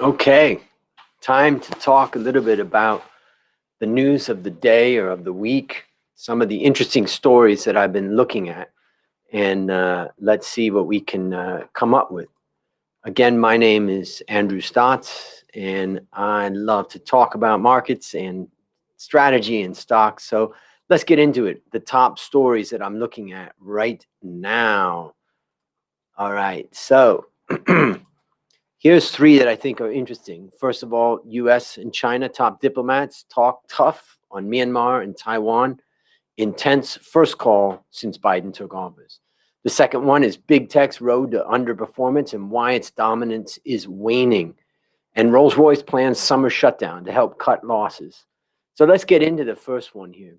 Okay, time to talk a little bit about the news of the day or of the week, some of the interesting stories that I've been looking at, and let's see what we can come up with. Again, my name is Andrew Stotts, and I love to talk about markets and strategy and stocks. So let's get into it. The top stories that I'm looking at right now. All right, so here's three that I think are interesting. First of all, US and China top diplomats talk tough on Myanmar and Taiwan. Intense first call since Biden took office. The second one is big tech's road to underperformance and why its dominance is waning. And Rolls Royce plans summer shutdown to help cut losses. So let's get into the first one here.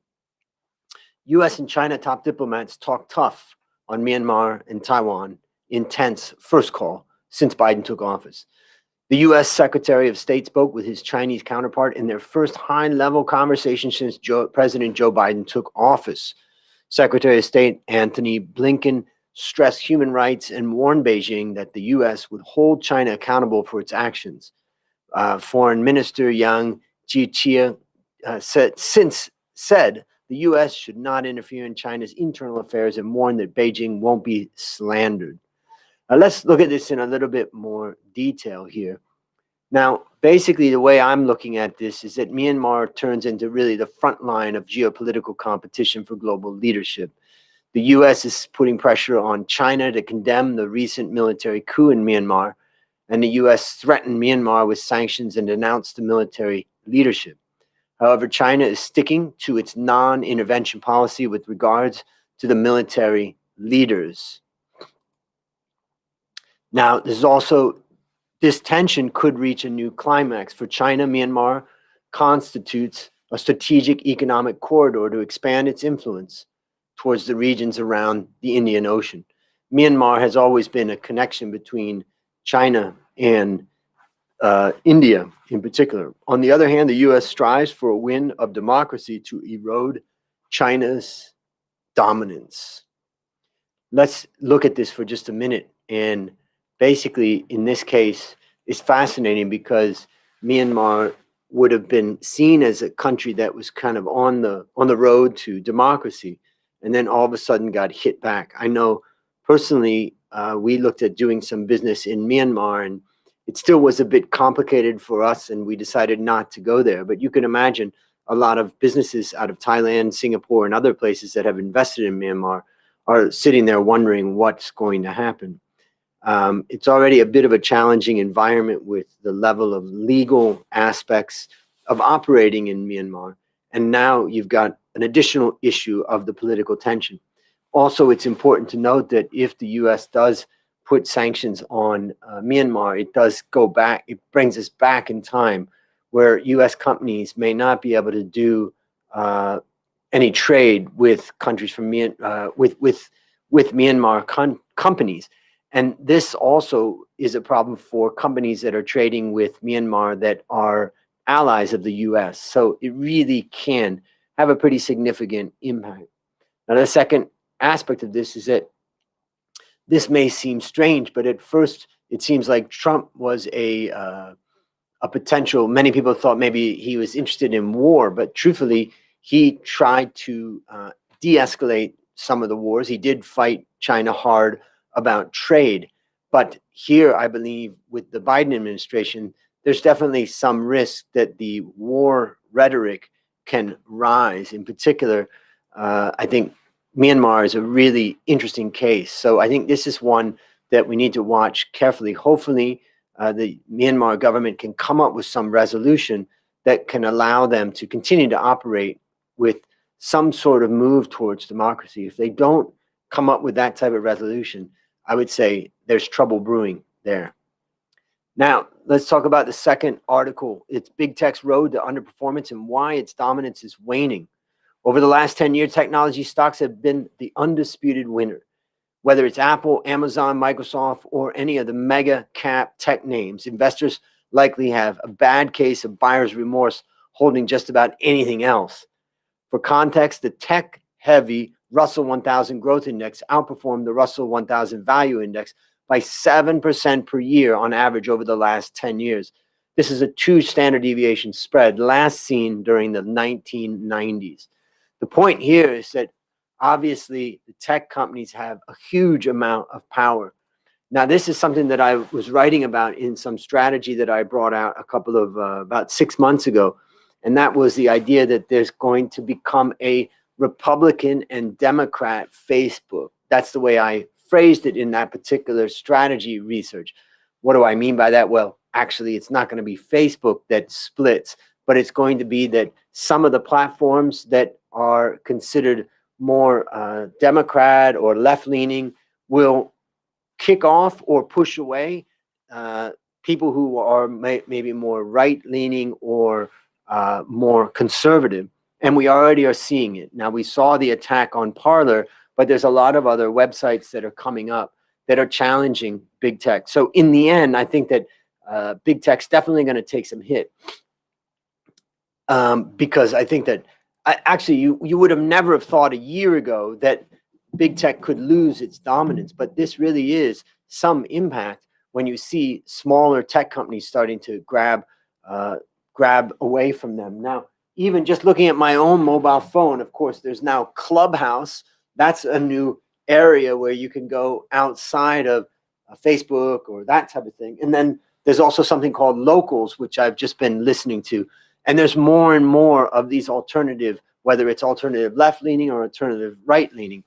US and China top diplomats talk tough on Myanmar and Taiwan. Intense first call since Biden took office. The U.S. Secretary of State spoke with his Chinese counterpart in their first high-level conversation since President Joe Biden took office. Secretary of State Antony Blinken stressed human rights and warned Beijing that the U.S. would hold China accountable for its actions. Foreign Minister Yang Jiechi said the U.S. should not interfere in China's internal affairs and warned that Beijing won't be slandered. Let's look at this in a little bit more detail here. Now, basically, the way I'm looking at this is that Myanmar turns into really the front line of geopolitical competition for global leadership. The U.S. is putting pressure on China to condemn the recent military coup in Myanmar, and the U.S. threatened Myanmar with sanctions and denounced the military leadership. However, China is sticking to its non-intervention policy with regards to the military leaders. Now, this tension could reach a new climax. For China, Myanmar constitutes a strategic economic corridor to expand its influence towards the regions around the Indian Ocean. Myanmar has always been a connection between China and India in particular. On the other hand, the U.S. strives for a win of democracy to erode China's dominance. Let's look at this for just a minute. And basically, in this case, it's fascinating because Myanmar would have been seen as a country that was kind of on the road to democracy, and then all of a sudden got hit back. I know personally, we looked at doing some business in Myanmar, and it still was a bit complicated for us, and we decided not to go there. But you can imagine a lot of businesses out of Thailand, Singapore, and other places that have invested in Myanmar are sitting there wondering what's going to happen. It's already a bit of a challenging environment with the level of legal aspects of operating in Myanmar. And now you've got an additional issue of the political tension. Also, it's important to note that if the U.S. does put sanctions on Myanmar, it does go back, it brings us back in time where U.S. companies may not be able to do any trade with countries from with Myanmar companies. And this also is a problem for companies that are trading with Myanmar that are allies of the U.S. So it really can have a pretty significant impact. Now, the second aspect of this is that this may seem strange, but at first it seems like Trump was a potential. Many people thought maybe he was interested in war, but truthfully, he tried to de-escalate some of the wars. He did fight China hard about trade. But here, I believe, with the Biden administration, there's definitely some risk that the war rhetoric can rise. In particular, I think Myanmar is a really interesting case. So I think this is one that we need to watch carefully. Hopefully, the Myanmar government can come up with some resolution that can allow them to continue to operate with some sort of move towards democracy. If they don't come up with that type of resolution, I would say there's trouble brewing there. Now, let's talk about the second article. It's Big Tech's road to underperformance and why its dominance is waning. Over the last 10 years, technology stocks have been the undisputed winner. Whether it's Apple, Amazon, Microsoft, or any of the mega cap tech names, investors likely have a bad case of buyer's remorse holding just about anything else. For context, the tech-heavy Russell 1000 Growth Index outperformed the Russell 1000 Value Index by 7% per year on average over the last 10 years. This is a 2 standard deviation spread, last seen during the 1990s. The point here is that obviously the tech companies have a huge amount of power. Now, this is something that I was writing about in some strategy that I brought out a couple of, about 6 months ago. And that was the idea that there's going to become a Republican and Democrat Facebook. That's the way I phrased it in that particular strategy research. What do I mean by that? Well, actually, it's not going to be Facebook that splits, but it's going to be that some of the platforms that are considered more Democrat or left-leaning will kick off or push away people who are maybe more right-leaning or more conservative. And we already are seeing it. Now, we saw the attack on Parler, but there's a lot of other websites that are coming up that are challenging big tech. So in the end, I think that big tech's definitely going to take some hit because I think that actually you would have never have thought a year ago that big tech could lose its dominance, but this really is some impact when you see smaller tech companies starting to grab away from them. Now, even just looking at my own mobile phone, of course, there's now Clubhouse. That's a new area where you can go outside of Facebook or that type of thing. And then there's also something called Locals, which I've just been listening to. And there's more and more of these alternative, whether it's alternative left-leaning or alternative right-leaning.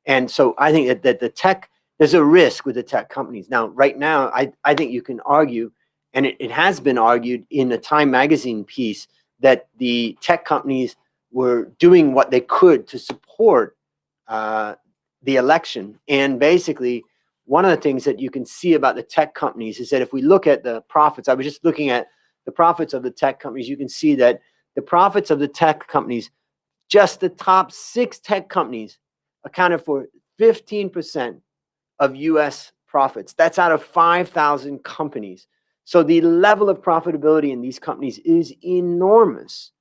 And so I think that the tech, there's a risk with the tech companies. Now, right now, I think you can argue, and it has been argued in a Time magazine piece, that the tech companies were doing what they could to support the election. And basically, one of the things that you can see about the tech companies is that if we look at the profits, I was just looking at the profits of the tech companies, you can see that the profits of the tech companies, just the top 6 tech companies, accounted for 15% of US profits. That's out of 5,000 companies. So the level of profitability in these companies is enormous.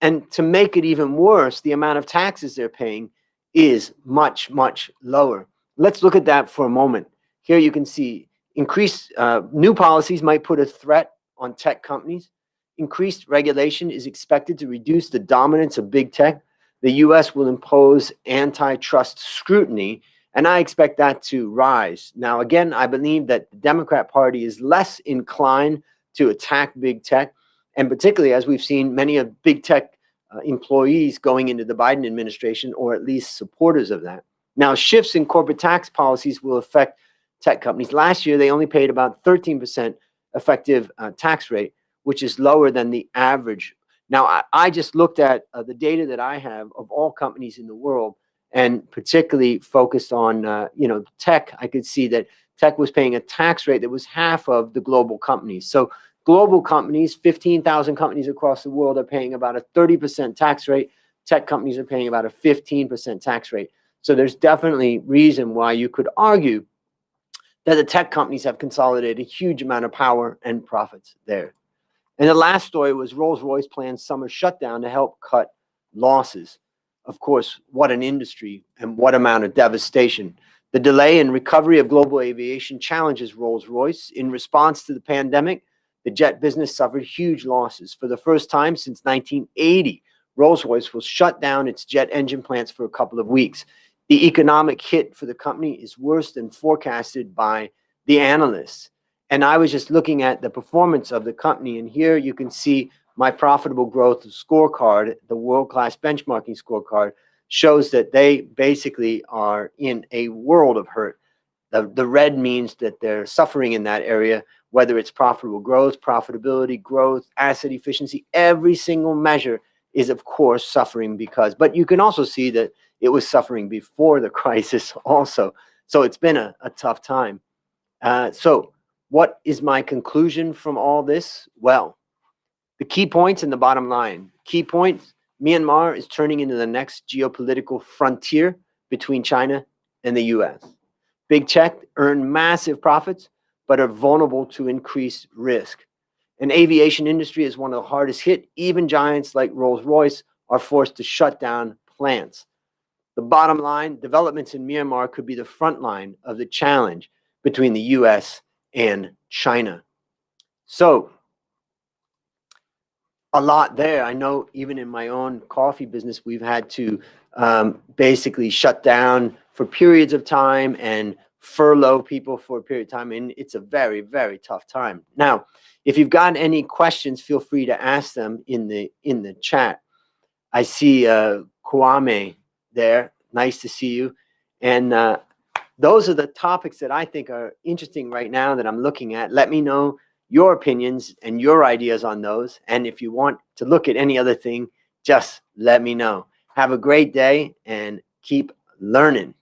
And to make it even worse, the amount of taxes they're paying is much, much lower. Let's look at that for a moment. Here you can see increased new policies might put a threat on tech companies. Increased regulation is expected to reduce the dominance of big tech. The US will impose antitrust scrutiny, and I expect that to rise. Now, again, I believe that the Democrat Party is less inclined to attack big tech, and particularly as we've seen many of big tech employees going into the Biden administration, or at least supporters of that. Now, shifts in corporate tax policies will affect tech companies. Last year, they only paid about 13% effective tax rate, which is lower than the average. Now, I just looked at the data that I have of all companies in the world, and particularly focused on tech. I could see that tech was paying a tax rate that was half of the global companies. So global companies, 15,000 companies across the world, are paying about a 30% tax rate. Tech companies are paying about a 15% tax rate. So there's definitely reason why you could argue that the tech companies have consolidated a huge amount of power and profits there. And the last story was Rolls Royce plans summer shutdown to help cut losses. Of course, what an industry and what amount of devastation. The delay in recovery of global aviation challenges Rolls Royce. In response to the pandemic, the jet business suffered huge losses. For the first time since 1980, Rolls Royce will shut down its jet engine plants for a couple of weeks. The economic hit for the company is worse than forecasted by the analysts. And I was just looking at the performance of the company, and here you can see my profitable growth scorecard. The world-class benchmarking scorecard shows that they basically are in a world of hurt. The red means that they're suffering in that area, whether it's profitable growth, profitability, growth, asset efficiency. Every single measure is, of course, suffering because, but you can also see that it was suffering before the crisis also. So it's been a tough time. So what is my conclusion from all this? Well, the key points and the bottom line. Key points, Myanmar is turning into the next geopolitical frontier between China and the US. Big tech earn massive profits, but are vulnerable to increased risk. An aviation industry is one of the hardest hit. Even giants like Rolls Royce are forced to shut down plants. The bottom line, developments in Myanmar could be the front line of the challenge between the US and China. So a lot there. I know even in my own coffee business, we've had to basically shut down for periods of time and furlough people for a period of time. And it's a very, very tough time. Now, if you've got any questions, feel free to ask them in the chat. I see Kwame there. Nice to see you. And those are the topics that I think are interesting right now that I'm looking at. Let me know your opinions and your ideas on those. And if you want to look at any other thing, just let me know. Have a great day and keep learning.